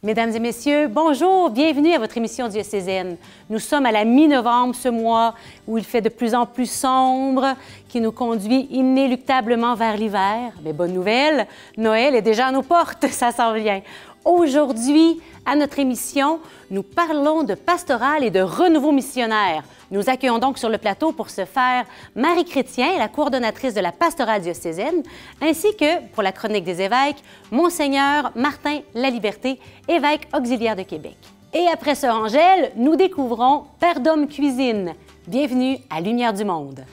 Mesdames et messieurs, bonjour, bienvenue à votre émission diocésaine. Nous sommes à la mi-novembre, ce mois où il fait de plus en plus sombre, qui nous conduit inéluctablement vers l'hiver. Mais bonne nouvelle, Noël est déjà à nos portes, ça s'en vient. Aujourd'hui, à notre émission, nous parlons de pastoral et de renouveau missionnaire. Nous accueillons donc sur le plateau pour ce faire Marie Chrétien, la coordonnatrice de la pastorale diocésaine, ainsi que, pour la chronique des évêques, Monseigneur Martin Laliberté, évêque auxiliaire de Québec. Et après ce Angèle, nous découvrons Père d'Homme Cuisine. Bienvenue à Lumière du Monde.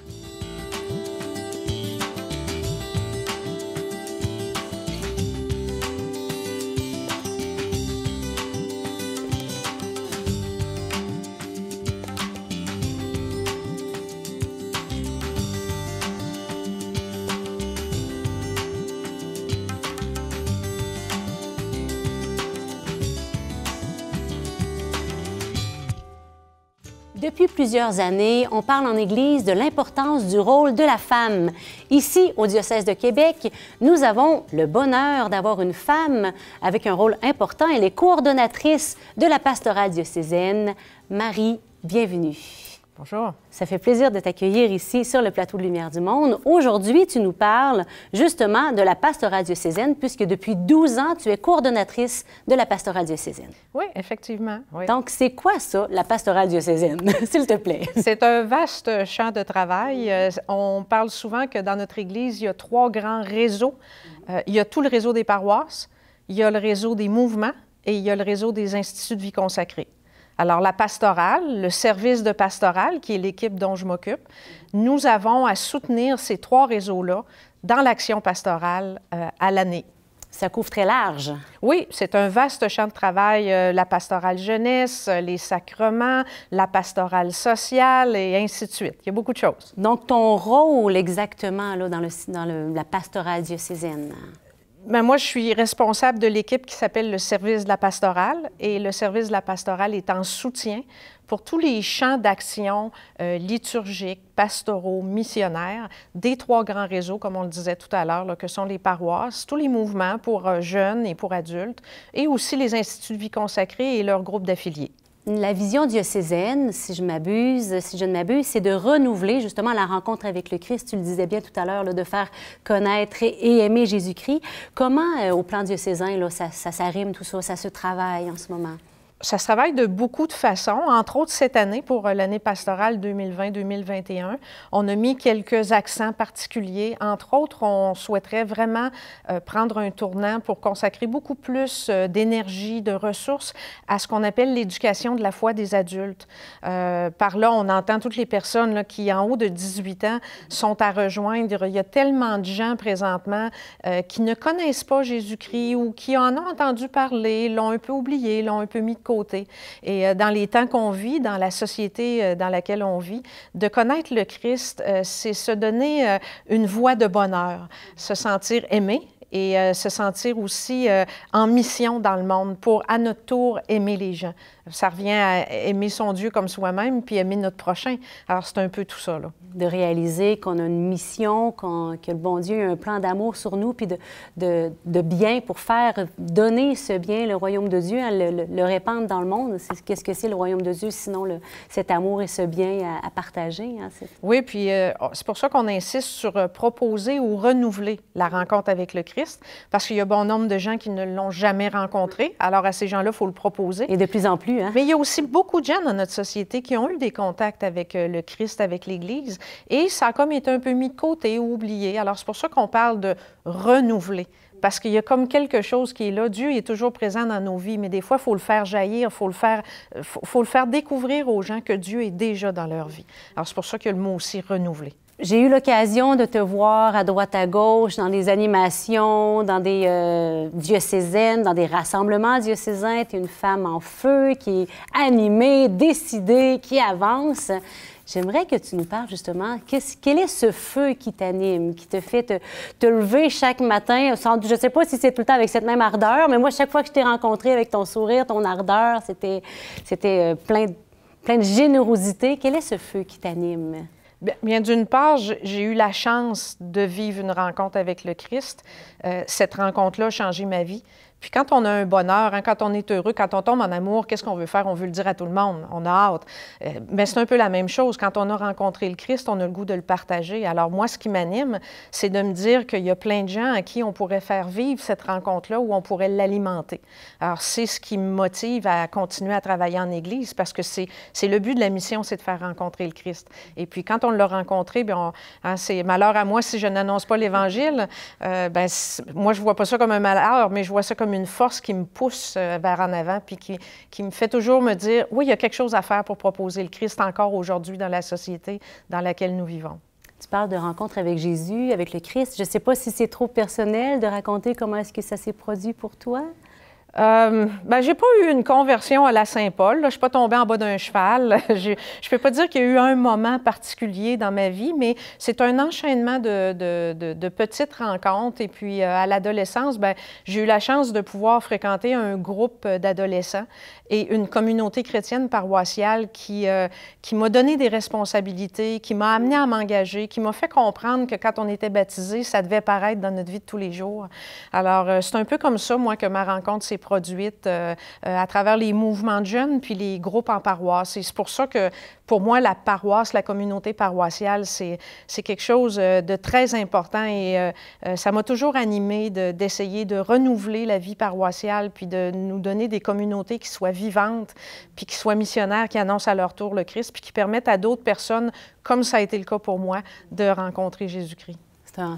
Depuis plusieurs années, on parle en Église de l'importance du rôle de la femme. Ici, au diocèse de Québec, nous avons le bonheur d'avoir une femme avec un rôle important. Elle est coordonnatrice de la pastorale diocésaine. Marie, bienvenue. Bonjour. Ça fait plaisir de t'accueillir ici sur le plateau de Lumière du Monde. Aujourd'hui, tu nous parles justement de la pastorale diocésaine, puisque depuis 12 ans, tu es coordonnatrice de la pastorale diocésaine. Oui, effectivement. Oui. Donc, c'est quoi ça, la pastorale diocésaine, s'il te plaît? C'est un vaste champ de travail. On parle souvent que dans notre Église, il y a 3 grands réseaux. Il y a tout le réseau des paroisses, il y a le réseau des mouvements et il y a le réseau des instituts de vie consacrée. Alors, la pastorale, le service de pastorale, qui est l'équipe dont je m'occupe, nous avons à soutenir ces 3 réseaux-là dans l'action pastorale à l'année. Ça couvre très large. Oui, c'est un vaste champ de travail, la pastorale jeunesse, les sacrements, la pastorale sociale et ainsi de suite. Il y a beaucoup de choses. Donc, ton rôle exactement là, dans la pastorale diocésaine? Bien, moi, je suis responsable de l'équipe qui s'appelle le service de la pastorale et le service de la pastorale est en soutien pour tous les champs d'action liturgiques, pastoraux, missionnaires des 3 grands réseaux, comme on le disait tout à l'heure, que sont les paroisses, tous les mouvements pour jeunes et pour adultes et aussi les instituts de vie consacrée et leurs groupes d'affiliés. La vision diocésaine, si je ne m'abuse, c'est de renouveler justement la rencontre avec le Christ. Tu le disais bien tout à l'heure, de faire connaître et aimer Jésus-Christ. Comment, au plan diocésain, là, ça s'arrime tout ça, ça se travaille en ce moment? Ça se travaille de beaucoup de façons. Entre autres, cette année, pour l'année pastorale 2020-2021, on a mis quelques accents particuliers. Entre autres, on souhaiterait vraiment prendre un tournant pour consacrer beaucoup plus d'énergie, de ressources à ce qu'on appelle l'éducation de la foi des adultes. Par là, on entend toutes les personnes là, qui, en haut de 18 ans, sont à rejoindre. Il y a tellement de gens présentement qui ne connaissent pas Jésus-Christ ou qui en ont entendu parler, l'ont un peu oublié, l'ont un peu mis de côté. Et dans les temps qu'on vit, dans la société dans laquelle on vit, de connaître le Christ, c'est se donner une voie de bonheur, se sentir aimé et se sentir aussi en mission dans le monde pour, à notre tour, aimer les gens. Ça revient à aimer son Dieu comme soi-même puis aimer notre prochain. Alors, c'est un peu tout ça, là. De réaliser qu'on a une mission, que le bon Dieu a un plan d'amour sur nous, puis de bien pour faire donner ce bien, le royaume de Dieu, hein, le répandre dans le monde. Qu'est-ce que c'est le royaume de Dieu, sinon cet amour et ce bien à partager? Hein, oui, puis c'est pour ça qu'on insiste sur proposer ou renouveler la rencontre avec le Christ, parce qu'il y a bon nombre de gens qui ne l'ont jamais rencontré. Alors, à ces gens-là, il faut le proposer. Et de plus en plus, hein? Mais il y a aussi beaucoup de gens dans notre société qui ont eu des contacts avec le Christ, avec l'Église, et ça a comme été un peu mis de côté ou oublié. Alors, c'est pour ça qu'on parle de renouveler, parce qu'il y a comme quelque chose qui est là. Dieu est toujours présent dans nos vies, mais des fois, il faut le faire jaillir, il faut le faire découvrir aux gens que Dieu est déjà dans leur vie. Alors, c'est pour ça qu'il y a le mot aussi « renouveler ». J'ai eu l'occasion de te voir à droite à gauche dans des animations, dans des diocésaines, dans des rassemblements diocésains. Tu es une femme en feu qui est animée, décidée, qui avance. J'aimerais que tu nous parles justement, quel est ce feu qui t'anime, qui te fait te lever chaque matin? Je ne sais pas si c'est tout le temps avec cette même ardeur, mais moi, chaque fois que je t'ai rencontré avec ton sourire, ton ardeur, c'était plein de générosité. Quel est ce feu qui t'anime? Bien, d'une part, j'ai eu la chance de vivre une rencontre avec le Christ. Cette rencontre-là a changé ma vie. Puis quand on a un bonheur, hein, quand on est heureux, quand on tombe en amour, qu'est-ce qu'on veut faire? On veut le dire à tout le monde. On a hâte. Mais c'est un peu la même chose. Quand on a rencontré le Christ, on a le goût de le partager. Alors moi, ce qui m'anime, c'est de me dire qu'il y a plein de gens à qui on pourrait faire vivre cette rencontre-là ou on pourrait l'alimenter. Alors c'est ce qui me motive à continuer à travailler en Église parce que c'est le but de la mission, c'est de faire rencontrer le Christ. Et puis quand on l'a rencontré, bien, c'est malheur à moi si je n'annonce pas l'Évangile. Moi, je vois pas ça comme un malheur, mais je vois ça comme une force qui me pousse vers en avant, puis qui me fait toujours me dire, oui, il y a quelque chose à faire pour proposer le Christ encore aujourd'hui dans la société dans laquelle nous vivons. Tu parles de rencontre avec Jésus, avec le Christ. Je ne sais pas si c'est trop personnel de raconter comment est-ce que ça s'est produit pour toi. J'ai pas eu une conversion à la Saint-Paul. Je ne suis pas tombée en bas d'un cheval. Je ne peux pas dire qu'il y a eu un moment particulier dans ma vie, mais c'est un enchaînement de petites rencontres. Et puis, à l'adolescence, j'ai eu la chance de pouvoir fréquenter un groupe d'adolescents et une communauté chrétienne paroissiale qui m'a donné des responsabilités, qui m'a amené à m'engager, qui m'a fait comprendre que quand on était baptisé, ça devait paraître dans notre vie de tous les jours. Alors, c'est un peu comme ça, moi, que ma rencontre s'est produite à travers les mouvements de jeunes puis les groupes en paroisse. Et c'est pour ça que, pour moi, la paroisse, la communauté paroissiale, c'est quelque chose de très important et ça m'a toujours animée d'essayer de renouveler la vie paroissiale puis de nous donner des communautés qui soient vivantes puis qui soient missionnaires, qui annoncent à leur tour le Christ puis qui permettent à d'autres personnes, comme ça a été le cas pour moi, de rencontrer Jésus-Christ.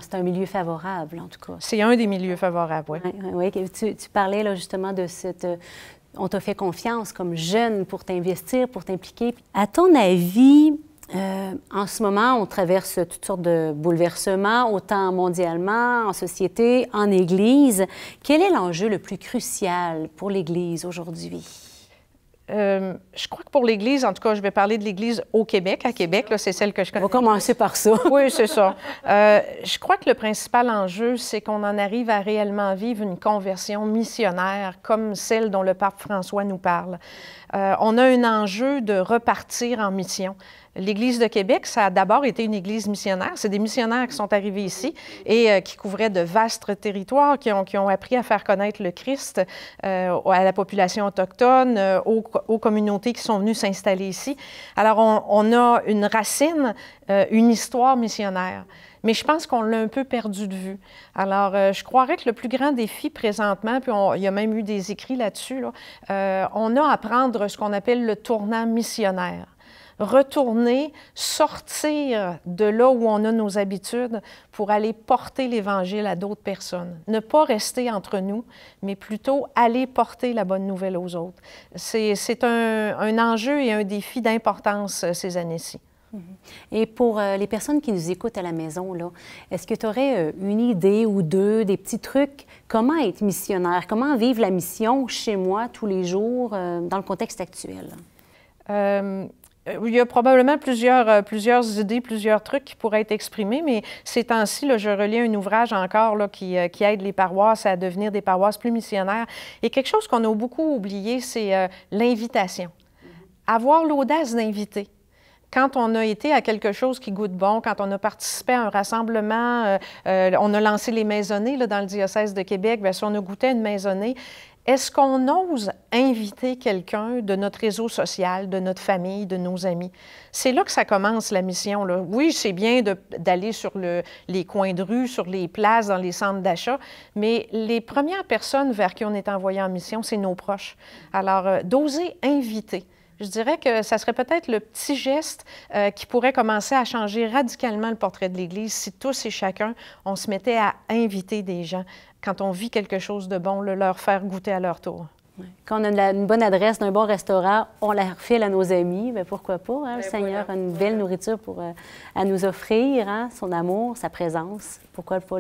C'est un milieu favorable, en tout cas. C'est un des milieux favorables, oui. Oui. Tu parlais là, justement de cette... On t'a fait confiance comme jeune pour t'investir, pour t'impliquer. À ton avis, en ce moment, on traverse toutes sortes de bouleversements, autant mondialement, en société, en Église. Quel est l'enjeu le plus crucial pour l'Église aujourd'hui? Je crois que pour l'Église, en tout cas, je vais parler de l'Église au Québec. À Québec, c'est celle que je connais. On va commencer par ça. Oui, c'est ça. Je crois que le principal enjeu, c'est qu'on en arrive à réellement vivre une conversion missionnaire comme celle dont le pape François nous parle. On a un enjeu de repartir en mission. L'Église de Québec, ça a d'abord été une Église missionnaire. C'est des missionnaires qui sont arrivés ici et qui couvraient de vastes territoires, qui ont appris à faire connaître le Christ à la population autochtone, aux communautés qui sont venues s'installer ici. Alors, on a une racine, une histoire missionnaire. Mais je pense qu'on l'a un peu perdu de vue. Alors, je croirais que le plus grand défi présentement, puis il y a même eu des écrits là-dessus, on a à prendre ce qu'on appelle le tournant missionnaire. Retourner, sortir de là où on a nos habitudes pour aller porter l'Évangile à d'autres personnes. Ne pas rester entre nous, mais plutôt aller porter la bonne nouvelle aux autres. C'est un enjeu et un défi d'importance ces années-ci. Et pour les personnes qui nous écoutent à la maison, est-ce que tu aurais une idée ou deux, des petits trucs, comment être missionnaire, comment vivre la mission chez moi tous les jours dans le contexte actuel? Il y a probablement plusieurs idées, plusieurs trucs qui pourraient être exprimés, mais ces temps-ci, je relis un ouvrage encore qui aide les paroisses à devenir des paroisses plus missionnaires. Et quelque chose qu'on a beaucoup oublié, c'est l'invitation. Avoir l'audace d'inviter. Quand on a été à quelque chose qui goûte bon, quand on a participé à un rassemblement, on a lancé les maisonnées dans le diocèse de Québec, bien, si on a goûté à une maisonnée, est-ce qu'on ose inviter quelqu'un de notre réseau social, de notre famille, de nos amis? C'est là que ça commence, la mission. Oui, c'est bien d'aller sur les coins de rue, sur les places, dans les centres d'achat, mais les premières personnes vers qui on est envoyé en mission, c'est nos proches. Alors, d'oser inviter. Je dirais que ça serait peut-être le petit geste qui pourrait commencer à changer radicalement le portrait de l'Église si tous et chacun, on se mettait à inviter des gens. Quand on vit quelque chose de bon, leur faire goûter à leur tour. Oui. Quand on a une bonne adresse d'un bon restaurant, on la refile à nos amis. Bien, pourquoi pas? Hein? Le Seigneur a une belle nourriture à nous offrir, hein? Son amour, sa présence. Pourquoi pas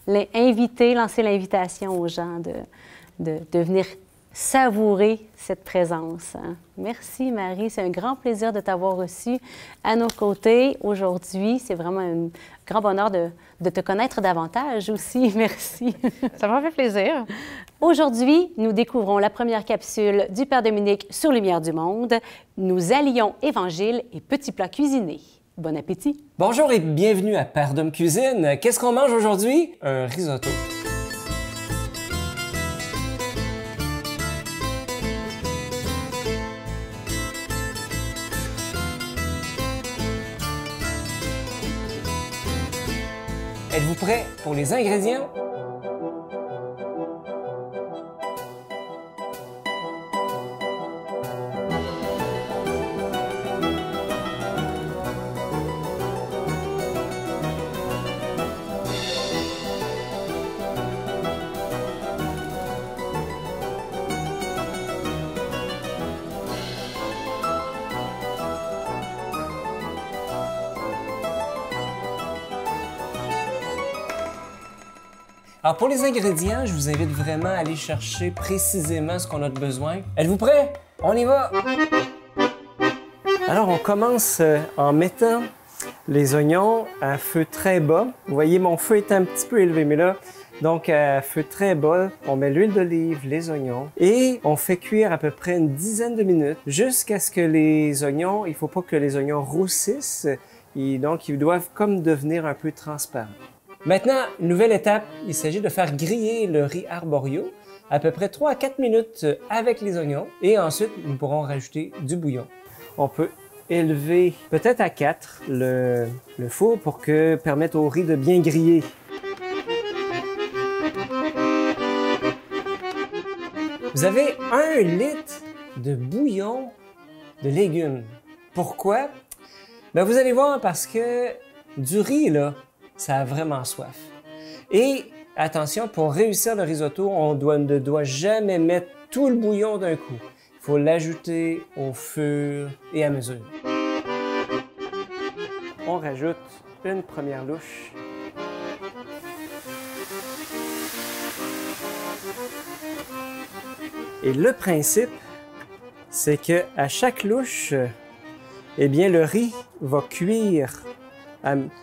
l'inviter, lancer l'invitation aux gens de venir savourer cette présence. Hein? Merci, Marie. C'est un grand plaisir de t'avoir reçue à nos côtés aujourd'hui. C'est vraiment un grand bonheur de te connaître davantage aussi. Merci. Ça m'a fait plaisir. Aujourd'hui, nous découvrons la première capsule du Père Dominique sur Lumière du Monde. Nous allions Évangile et petits plats cuisinés. Bon appétit! Bonjour et bienvenue à Père Dom Cuisine. Qu'est-ce qu'on mange aujourd'hui? Un risotto. êtes-vous prêts pour les ingrédients? Alors pour les ingrédients, je vous invite vraiment à aller chercher précisément ce qu'on a de besoin. Êtes-vous prêts? On y va! Alors on commence en mettant les oignons à feu très bas. Vous voyez, mon feu est un petit peu élevé, mais là, donc à feu très bas, on met l'huile d'olive, les oignons et on fait cuire à peu près une dizaine de minutes jusqu'à ce que les oignons, il ne faut pas que les oignons roussissent et donc ils doivent comme devenir un peu transparents. Maintenant, nouvelle étape, il s'agit de faire griller le riz arborio à peu près 3 à 4 minutes avec les oignons et ensuite nous pourrons rajouter du bouillon. On peut élever peut-être à 4 le four pour permettre au riz de bien griller. Vous avez 1 litre de bouillon de légumes. Pourquoi? Ben, vous allez voir parce que du riz, là, ça a vraiment soif. Et attention, pour réussir le risotto, on ne doit jamais mettre tout le bouillon d'un coup. Il faut l'ajouter au fur et à mesure. On rajoute une première louche. Et le principe, c'est que à chaque louche, eh bien, le riz va cuire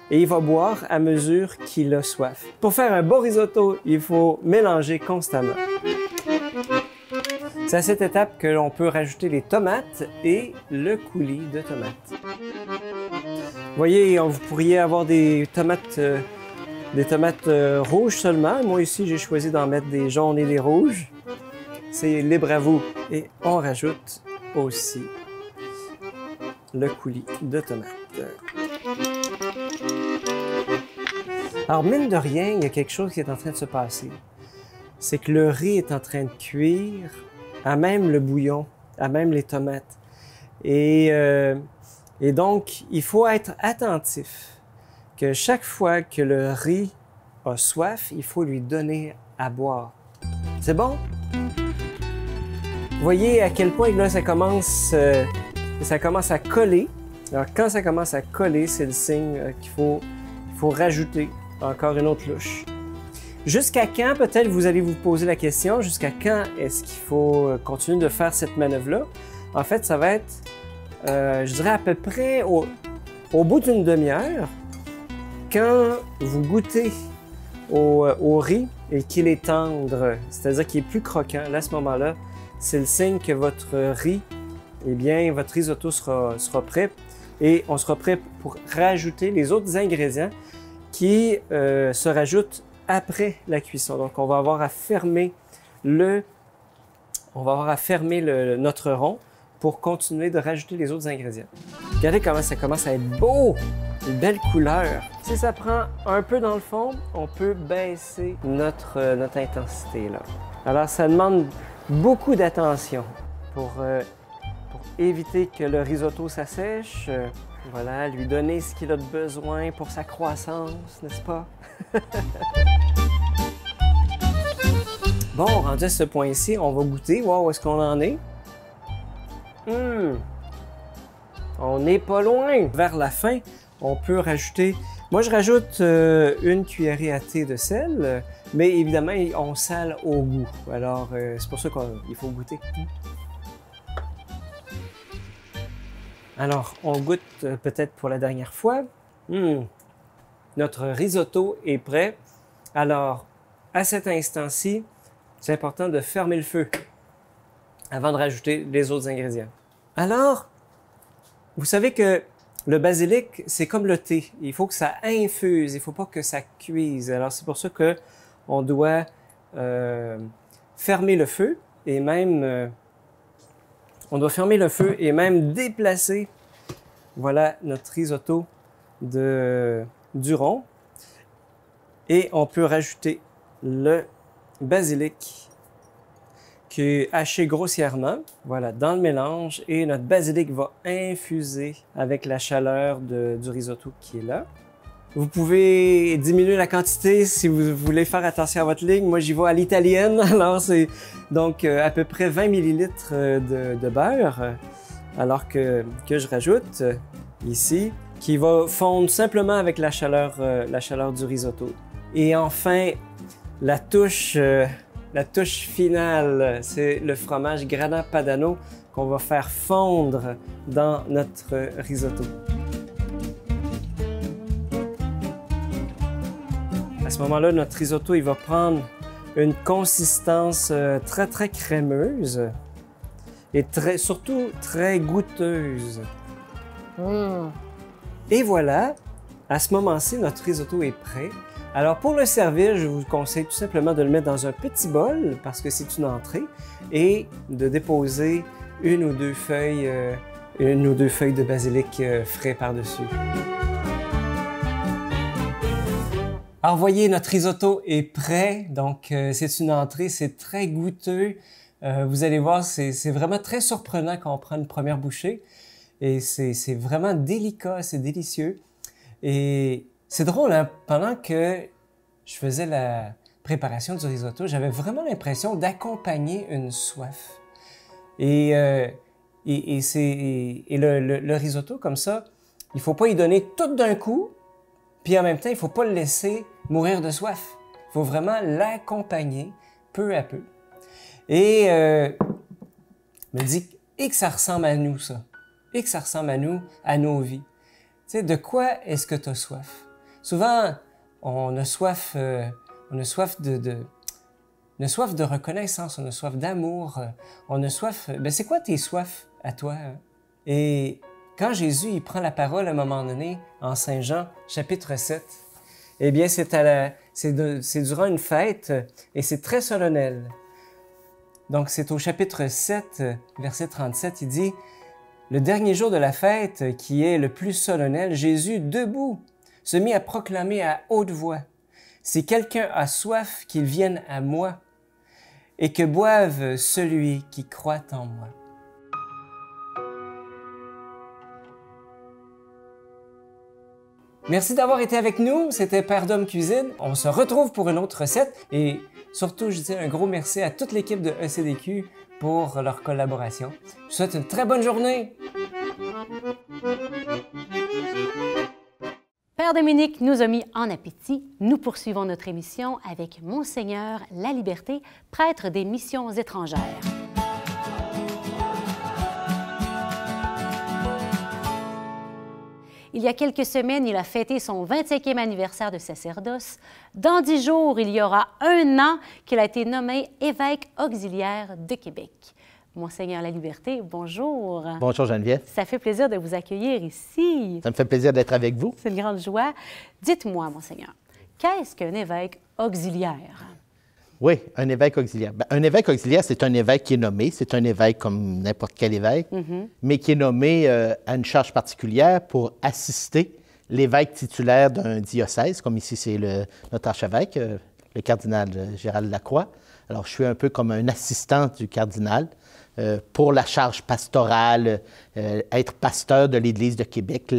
et il va boire à mesure qu'il a soif. Pour faire un bon risotto, il faut mélanger constamment. C'est à cette étape que l'on peut rajouter les tomates et le coulis de tomates. Vous voyez, vous pourriez avoir des tomates rouges seulement. Moi ici, j'ai choisi d'en mettre des jaunes et des rouges. C'est libre à vous. Et on rajoute aussi le coulis de tomates. Alors, mine de rien, il y a quelque chose qui est en train de se passer. C'est que le riz est en train de cuire, à même le bouillon, à même les tomates. Et donc, il faut être attentif que chaque fois que le riz a soif, il faut lui donner à boire. C'est bon? Vous voyez à quel point là, ça commence à coller. Alors, quand ça commence à coller, c'est le signe qu'il faut rajouter encore une autre louche. Jusqu'à quand, peut-être, vous allez vous poser la question, jusqu'à quand est-ce qu'il faut continuer de faire cette manœuvre-là? En fait, ça va être, je dirais à peu près au bout d'une demi-heure, quand vous goûtez au riz et qu'il est tendre, c'est-à-dire qu'il est plus croquant, là, à ce moment-là, c'est le signe que votre riz, eh bien, votre risotto sera prêt et on sera prêt pour rajouter les autres ingrédients qui se rajoutent après la cuisson. Donc, on va avoir à fermer notre rond pour continuer de rajouter les autres ingrédients. Regardez comment ça commence à être beau! Une belle couleur. Si ça prend un peu dans le fond, on peut baisser notre intensité là. Alors, ça demande beaucoup d'attention pour éviter que le risotto s'assèche. Voilà, lui donner ce qu'il a de besoin pour sa croissance, n'est-ce pas? Bon, rendu à ce point-ci, on va goûter, voir où est-ce qu'on en est. On n'est pas loin. Vers la fin, on peut rajouter... Moi, je rajoute une cuillerée à thé de sel, mais évidemment, on sale au goût. Alors, c'est pour ça qu'il faut goûter. Alors, on goûte peut-être pour la dernière fois. Notre risotto est prêt. Alors, à cet instant-ci, c'est important de fermer le feu avant de rajouter les autres ingrédients. Alors, vous savez que le basilic, c'est comme le thé. Il faut que ça infuse, il ne faut pas que ça cuise. Alors, c'est pour ça qu'on doit fermer le feu et même... déplacer, voilà, notre risotto du rond. Et on peut rajouter le basilic qui est haché grossièrement, voilà, dans le mélange. Et notre basilic va infuser avec la chaleur du risotto qui est là. Vous pouvez diminuer la quantité si vous voulez faire attention à votre ligne. Moi, j'y vais à l'italienne. Alors, c'est donc à peu près 20 millilitres de beurre. Alors que je rajoute ici, qui va fondre simplement avec la chaleur du risotto. Et enfin, la touche finale, c'est le fromage Grana Padano qu'on va faire fondre dans notre risotto. À ce moment-là, notre risotto, il va prendre une consistance très, très crémeuse et surtout très goûteuse. Et voilà, à ce moment-ci, notre risotto est prêt. Alors, pour le servir, je vous conseille tout simplement de le mettre dans un petit bol, parce que c'est une entrée, et de déposer une ou deux feuilles de basilic frais par-dessus. Alors, voyez, notre risotto est prêt. Donc, c'est une entrée, c'est très goûteux. Vous allez voir, c'est vraiment très surprenant quand on prend une première bouchée. Et c'est vraiment délicat, c'est délicieux. Et c'est drôle, hein? Pendant que je faisais la préparation du risotto, j'avais vraiment l'impression d'accompagner une soif. Et le risotto, comme ça, il ne faut pas y donner tout d'un coup, puis en même temps, il ne faut pas le laisser mourir de soif. Il faut vraiment l'accompagner peu à peu. Et me dit, et que ça ressemble à nous, ça. Et que ça ressemble à nous, à nos vies. Tu sais, de quoi est-ce que tu as soif? Souvent, on a soif de reconnaissance, on a soif d'amour, on a soif... Ben, c'est quoi tes soifs à toi? Hein? Et quand Jésus il prend la parole à un moment donné, en Saint Jean, chapitre 7, eh bien, c'est durant une fête et c'est très solennel. Donc, c'est au chapitre 7, verset 37, il dit... Le dernier jour de la fête, qui est le plus solennel, Jésus, debout, se mit à proclamer à haute voix, « Si quelqu'un a soif, qu'il vienne à moi, et que boive celui qui croit en moi. » Merci d'avoir été avec nous, c'était Père Dom Cuisine. On se retrouve pour une autre recette, et surtout, je dis un gros merci à toute l'équipe de ECDQ pour leur collaboration. Je vous souhaite une très bonne journée! Père Dominique nous a mis en appétit. Nous poursuivons notre émission avec Monseigneur Laliberté, prêtre des missions étrangères. Il y a quelques semaines, il a fêté son 25e anniversaire de sacerdoce. Dans 10 jours, il y aura 1 an qu'il a été nommé évêque auxiliaire de Québec. Monseigneur Laliberté, bonjour. Bonjour Geneviève. Ça fait plaisir de vous accueillir ici. Ça me fait plaisir d'être avec vous. C'est une grande joie. Dites-moi, Monseigneur, qu'est-ce qu'un évêque auxiliaire? Oui, un évêque auxiliaire. Bien, un évêque auxiliaire, c'est un évêque qui est nommé. C'est un évêque comme n'importe quel évêque, mais qui est nommé à une charge particulière pour assister l'évêque titulaire d'un diocèse, comme ici c'est notre archevêque, le cardinal Gérald Lacroix. Alors, je suis un peu comme un assistant du cardinal pour la charge pastorale, être pasteur de l'Église de Québec,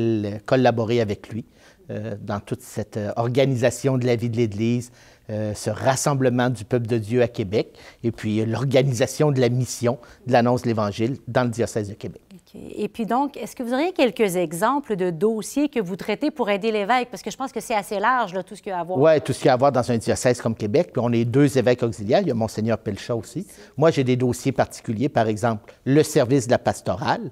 collaborer avec lui dans toute cette organisation de la vie de l'Église, ce rassemblement du peuple de Dieu à Québec, et puis l'organisation de la mission de l'annonce de l'Évangile dans le diocèse de Québec. Okay. Et puis donc, est-ce que vous auriez quelques exemples de dossiers que vous traitez pour aider l'évêque? Parce que je pense que c'est assez large, là, tout ce qu'il y a à voir. Oui, tout ce qu'il y a à voir dans un diocèse comme Québec. Puis on est 2 évêques auxiliaires. Il y a Monseigneur Pelchat aussi. Moi, j'ai des dossiers particuliers. Par exemple, le service de la pastorale.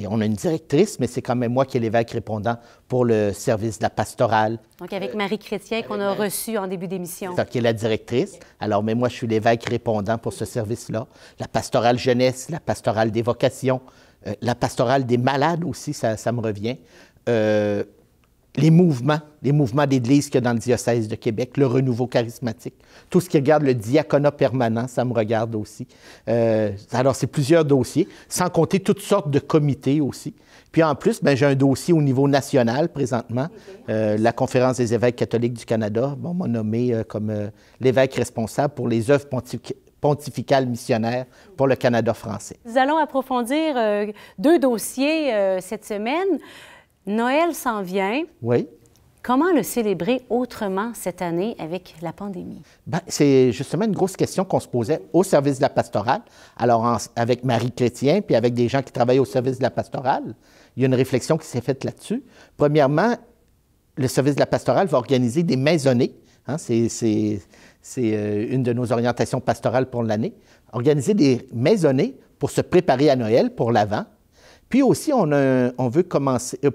On a une directrice, mais c'est quand même moi qui est l'évêque répondant pour le service de la pastorale. Donc, avec Marie Chrétien, qu'on a reçu en début d'émission. C'est qui est la directrice. Alors, mais moi, je suis l'évêque répondant pour ce service-là. La pastorale jeunesse, la pastorale des vocations, la pastorale des malades aussi, ça me revient. les mouvements d'Église qu'il y a dans le diocèse de Québec, le renouveau charismatique, tout ce qui regarde le diaconat permanent, ça me regarde aussi. Alors, c'est plusieurs dossiers, sans compter toutes sortes de comités aussi. Puis en plus, j'ai un dossier au niveau national présentement. La Conférence des évêques catholiques du Canada m'a nommé comme l'évêque responsable pour les œuvres pontificales missionnaires pour le Canada français. Nous allons approfondir 2 dossiers cette semaine. Noël s'en vient. Oui. Comment le célébrer autrement cette année avec la pandémie? C'est justement une grosse question qu'on se posait au service de la pastorale. Alors, avec Marie Chrétien, puis avec des gens qui travaillent au service de la pastorale, il y a une réflexion qui s'est faite là-dessus. Premièrement, le service de la pastorale va organiser des maisonnées. Hein, c'est une de nos orientations pastorales pour l'année. Organiser des maisonnées pour se préparer à Noël, pour l'Avent. Puis aussi, on veut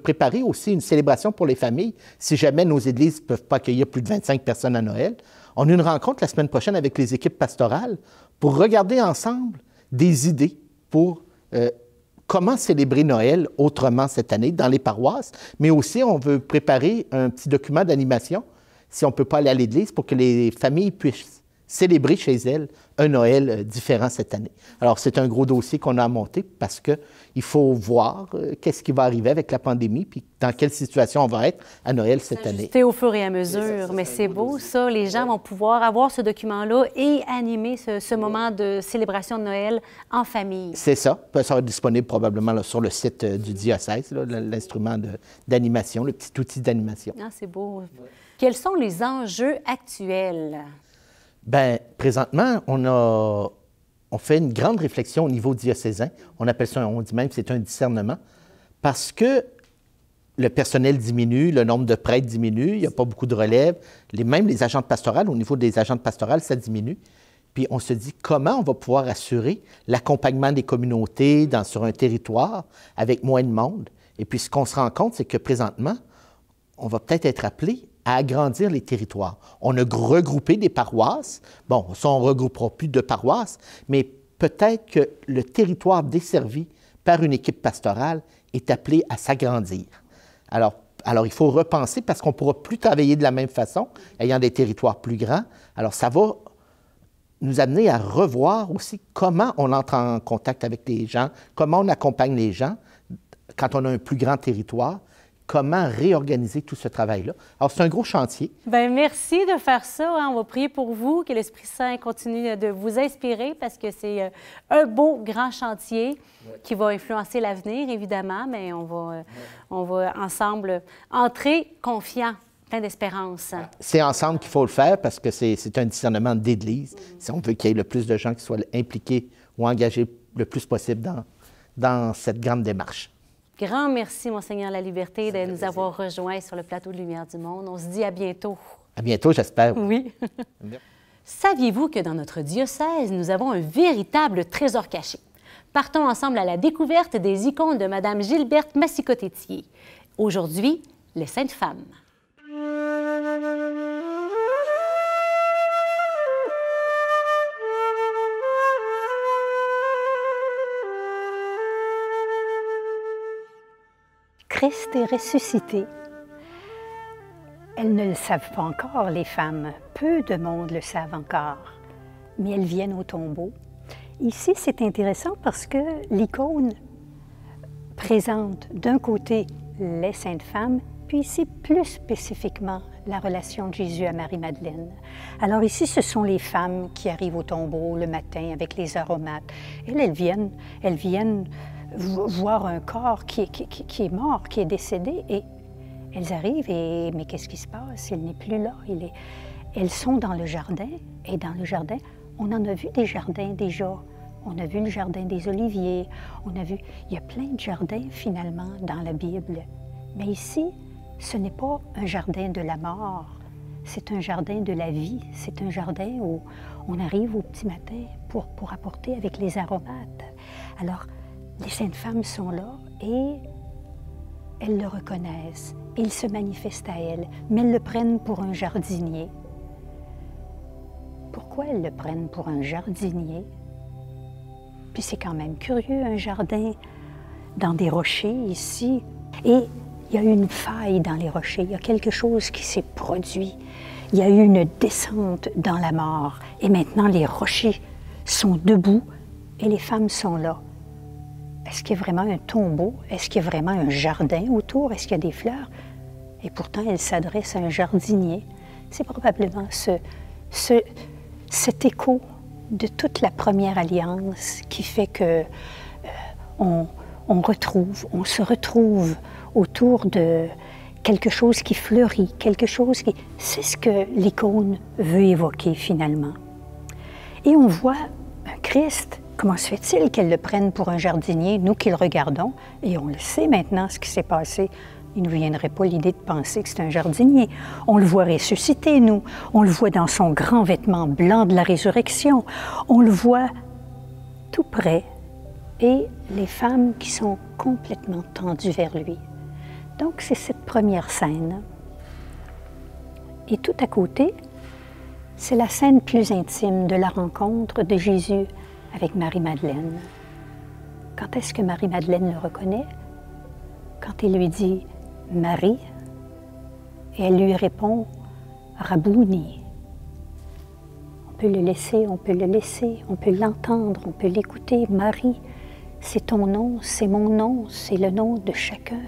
préparer aussi une célébration pour les familles. Si jamais nos églises ne peuvent pas accueillir plus de 25 personnes à Noël, on a une rencontre la semaine prochaine avec les équipes pastorales pour regarder ensemble des idées pour comment célébrer Noël autrement cette année dans les paroisses. Mais aussi, on veut préparer un petit document d'animation, si on ne peut pas aller à l'église, pour que les familles puissent célébrer chez elles un Noël différent cette année. Alors, c'est un gros dossier qu'on a à monter parce qu'il faut voir qu'est-ce qui va arriver avec la pandémie puis dans quelle situation on va être à Noël cette année. C'est au fur et à mesure, mais c'est beau ça. Les gens vont pouvoir avoir ce document-là et animer ce moment de célébration de Noël en famille. C'est ça. Ça sera disponible probablement là, sur le site du diocèse, l'instrument d'animation, le petit outil d'animation. Ah, c'est beau. Ouais. Quels sont les enjeux actuels? Bien, présentement, on fait une grande réflexion au niveau diocésain. On appelle ça, on dit même que c'est un discernement, parce que le personnel diminue, le nombre de prêtres diminue, il n'y a pas beaucoup de relève. Même les agents de pastorale, au niveau des agents de pastorale, ça diminue. Puis on se dit comment on va pouvoir assurer l'accompagnement des communautés sur un territoire avec moins de monde. Et puis ce qu'on se rend compte, c'est que présentement, on va peut-être être appelé à agrandir les territoires. On a regroupé des paroisses. Bon, ça, on ne regroupera plus de paroisses, mais peut-être que le territoire desservi par une équipe pastorale est appelé à s'agrandir. Alors, il faut repenser parce qu'on ne pourra plus travailler de la même façon, ayant des territoires plus grands. Alors, ça va nous amener à revoir aussi comment on entre en contact avec les gens, comment on accompagne les gens quand on a un plus grand territoire. Comment réorganiser tout ce travail-là. Alors, c'est un gros chantier. Bien, merci de faire ça. Hein. On va prier pour vous, que l'Esprit Saint continue de vous inspirer parce que c'est un beau, grand chantier qui va influencer l'avenir, évidemment, mais on va ensemble entrer confiants, plein d'espérance. C'est ensemble qu'il faut le faire parce que c'est un discernement d'Église. Si on veut qu'il y ait le plus de gens qui soient impliqués ou engagés le plus possible dans cette grande démarche. Grand merci, Monseigneur Laliberté, de nous avoir rejoints sur le plateau de Lumière du Monde. On se dit à bientôt. À bientôt, j'espère. Oui. Saviez-vous que dans notre diocèse, nous avons un véritable trésor caché? Partons ensemble à la découverte des icônes de Mme Gilberte Massicotétier. Aujourd'hui, les Saintes Femmes. Christ est ressuscité. Elles ne le savent pas encore, les femmes. Peu de monde le savent encore. Mais elles viennent au tombeau. Ici, c'est intéressant parce que l'icône présente d'un côté les saintes femmes, puis ici, plus spécifiquement, la relation de Jésus à Marie-Madeleine. Alors ici, ce sont les femmes qui arrivent au tombeau le matin avec les aromates. Elles viennent voir un corps qui est mort, qui est décédé, et elles arrivent et mais qu'est-ce qui se passe? Il n'est plus là. Elles sont dans le jardin, et dans le jardin, on en a vu des jardins déjà. On a vu le jardin des Oliviers, il y a plein de jardins finalement dans la Bible. Mais ici, ce n'est pas un jardin de la mort, c'est un jardin de la vie, c'est un jardin où on arrive au petit matin pour apporter avec les aromates. Alors, les saintes femmes sont là et elles le reconnaissent. Il se manifeste à elles, mais elles le prennent pour un jardinier. Pourquoi elles le prennent pour un jardinier? Puis c'est quand même curieux, un jardin dans des rochers ici. Et il il y a eu une faille dans les rochers, il y a quelque chose qui s'est produit. Il y a eu une descente dans la mort. Et maintenant, les rochers sont debout et les femmes sont là. Est-ce qu'il y a vraiment un tombeau? Est-ce qu'il y a vraiment un jardin autour? Est-ce qu'il y a des fleurs? Et pourtant, elle s'adresse à un jardinier. C'est probablement cet écho de toute la première alliance qui fait que on se retrouve autour de quelque chose qui fleurit, quelque chose qui... C'est ce que l'icône veut évoquer finalement. Et on voit un Christ. Comment se fait-il qu'elle le prenne pour un jardinier, nous qui le regardons, et on le sait maintenant ce qui s'est passé. Il ne nous viendrait pas l'idée de penser que c'est un jardinier. On le voit ressusciter, nous. On le voit dans son grand vêtement blanc de la résurrection. On le voit tout près. Et les femmes qui sont complètement tendues vers lui. Donc, c'est cette première scène. Et tout à côté, c'est la scène plus intime de la rencontre de Jésus avec Marie-Madeleine. Quand est-ce que Marie-Madeleine le reconnaît? Quand il lui dit « Marie », et elle lui répond « Rabouni ». On peut le laisser, on peut le laisser, on peut l'entendre, on peut l'écouter. « Marie », c'est ton nom, c'est mon nom, c'est le nom de chacun.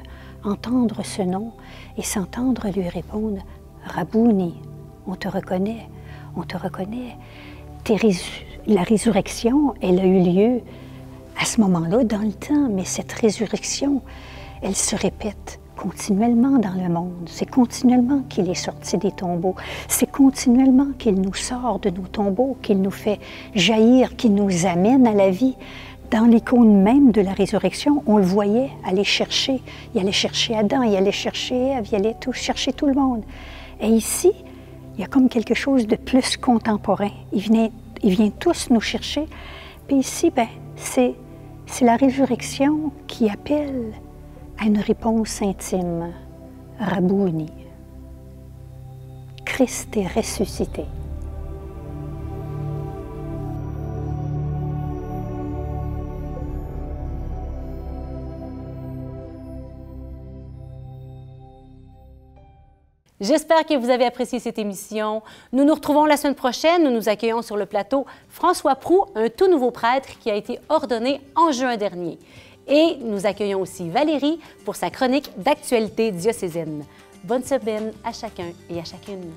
Entendre ce nom et s'entendre lui répondre « Rabouni », on te reconnaît, on te reconnaît. La résurrection, elle a eu lieu à ce moment-là dans le temps, mais cette résurrection, elle se répète continuellement dans le monde. C'est continuellement qu'il est sorti des tombeaux. C'est continuellement qu'il nous sort de nos tombeaux, qu'il nous fait jaillir, qu'il nous amène à la vie. Dans l'icône même de la résurrection, on le voyait aller chercher. Il allait chercher Adam, il allait chercher Ève, il allait chercher tout le monde. Et ici, il y a comme quelque chose de plus contemporain. Il vient tous nous chercher. Puis ici, c'est la résurrection qui appelle à une réponse intime. Rabouni. Christ est ressuscité. J'espère que vous avez apprécié cette émission. Nous nous retrouvons la semaine prochaine. Nous nous accueillons sur le plateau François Proulx, un tout nouveau prêtre qui a été ordonné en juin dernier. Et nous accueillons aussi Valérie pour sa chronique d'actualité diocésaine. Bonne semaine à chacun et à chacune.